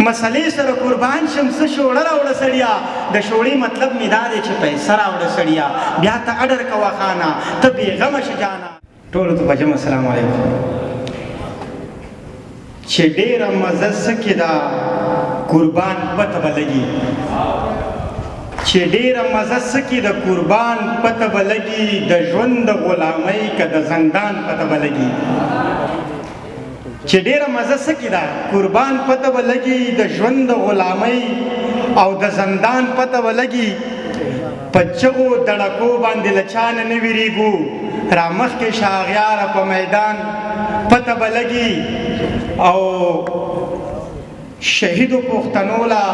مسلې سره قربان شم څه شوړه راوړه سړیا د شوړې مطلب مې دا دی چې پیسه راوړه سړیا بیا ته اډر کوه خانه ته بېغمه شه جانه. ټولو ته په جمع السلام علیکم. چې ډېره مزه څه کې ده قربان پته به لګي، چې ډېره مزه څه کې د قربان پته به لګي، د ژوند د غلامۍ که د زندان پته به لګي. چې ډېره مزه څه کې ده قربان پته به لګي، د ژوند د غلامۍ او د زندان پته به لګي. په چغو دړکو باندې له چا نه نه وېرېږو، را مخکې شاغیاره په میدان پته به لګي. او شهیدو پښتنو له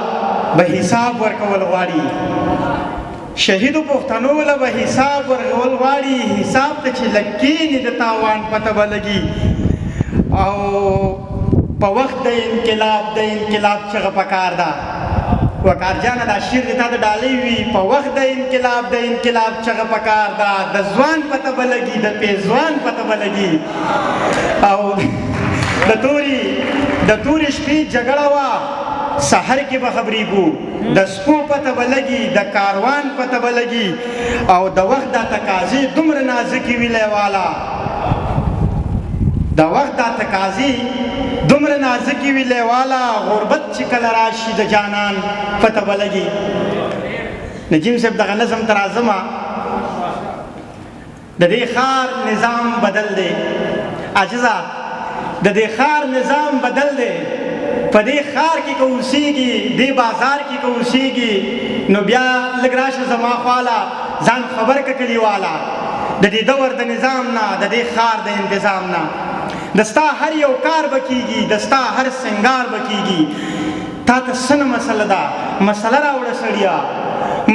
به حساب ورکول غواړي، شهیدو پښتنو له به حساب ورکول غواړي. حساب ته چې لږ کښېني د تاوان پته به لګي. او په وخت د انقلاب چغه پکار ده. وقار جانه دا شعر د تا د ډالۍ وي. په وخت د انقلاب چغه پکار ده، د ځوان پته به لګي، د پیزوان پته به لګي. او د تورې شپې جګړه وه، سحر کې به خبرېږو، د سپو پته به لګي، د کاروان پته به لګي. او د وخت دا تقاضې دومره نازکې وي لیواله، د وخت دا تقاضې دومره نازکې وي لیواله، غربت چې کله راشي د جانان پته به لګي. نجیم صاحب دغه نظم ته راځمه. د دې ښار نظام بدل دی عاجزه، د دې ښار نظام بدل دی. په دې ښار کې که اوسېږي، دې بازار کې که اوسېږي، نو بیا لږ راشه زما خواله، ځان خبر که کلیواله د دې دور د نظام نه، د دې ښار د انتظام نه. د ستا هر یو کار به کېږي، د ستا هر سنګار به کېږي. تا ته څه نه مسله ده، مسله راوړه سړیا،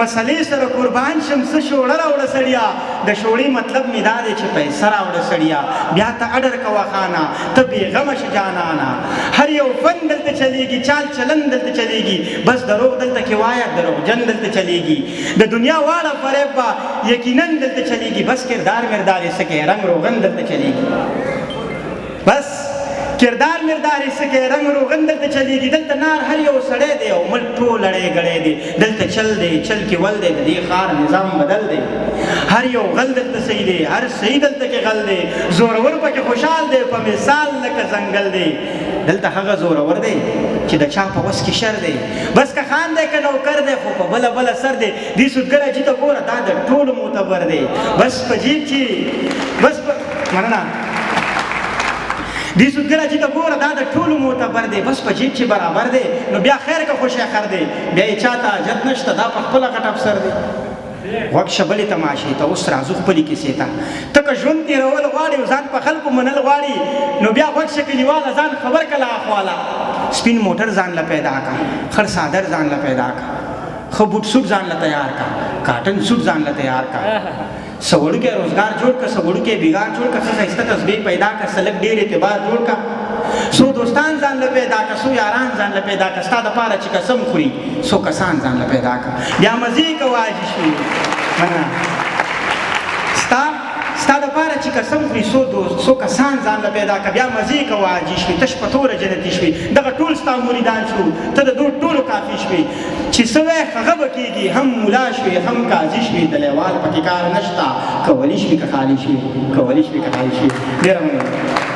مسلې سره قربان شم څه شوړه راوړه سړیا. د شوړې مطلب مې دا دی چې پیسه راوړه سړیا بیا ته اډر کوه خانه ته بېغمه شه جانانه. هر یو فن دلته چلیږي، چال چلن دلته چلیږي، بس دروغ دلته کې وایه دروغجن دلته چلیږي. د دنیا واړه فریب به یقینا دلته چلیږي، بس کردار مردار یې څه کې رنګ روغن دلته چلیږي. بس کردار مردار یې څه کې رنګ روغن دلته چلیږي. دلته نار هر یو سړی دی او ملک ټول اړی ګړی دی. دلته چل دی، چل کې ول دی، د دې ښار نظام بدل دی. هر یو غل دلته صحیح دی، هر صحیح دلته کې غل دی. زورور پکې خوشحال دی، په مثال لکه ځنګل دی. دلته هغه زورور دی چې د چا په وس کې شر دی. بس که خان دی که نوکر دی، خو په بله سر دی. دې سودګر اجي ته ګوره، دا د ټولو معتبر دی. بس په جیب چې بس مننه دې سودګر اجي ته ګوره، دا د ټولو معتبر دی. بس په جیب چې برابر دی، نو بیا خیر که خوشی خر دی، بیا یې چا ته حاجت نشته، دا په خپله غټ افسر دی. غوږ شه بلې تماشې ته، اوس راځو خپلې کیسې ته. ته که ژوند تېرول غواړې او ځان په خلکو منل غواړې، نو بیا غوږ شه کلیواله، ځان خبر کله اخواله. سپین موټر ځان له پیدا کا، خړ څادر ځان له پیدا کا، ښه بوټ سوټ ځان له تیار کا، کاټن سوټ ځان له تیار کا. سوړوکی روزګار جوړ که، سوړوکی بیګار جوړ که، ښه ښایسته تسبیح پیدا که، سلک ډېر اعتبار جوړ که. سو دوستان ځان له پیدا که، سو یاران ځان له پیدا که. ستا دپاره چې قسم خوري، سو کسان ځان له پیدا که. بیا مزې کوه عاجز شوي مننه. ستا دپاره چې قسم خوري، سو کسان ځان له پیدا که. بیا مزې کوه عاجز شوي، تش په توره جنتي شوي. دغه ټول ستا مریدان شو، ته د دو ټولو کافي شوي. چې څه وایې هغه به کېږي، هم ملا شوي هم قاضي شوي. د لیوال پکې کار نشته، که ولي شوي که خالي شوي، که ولي شوي که خالي شوي. ډېره مننه.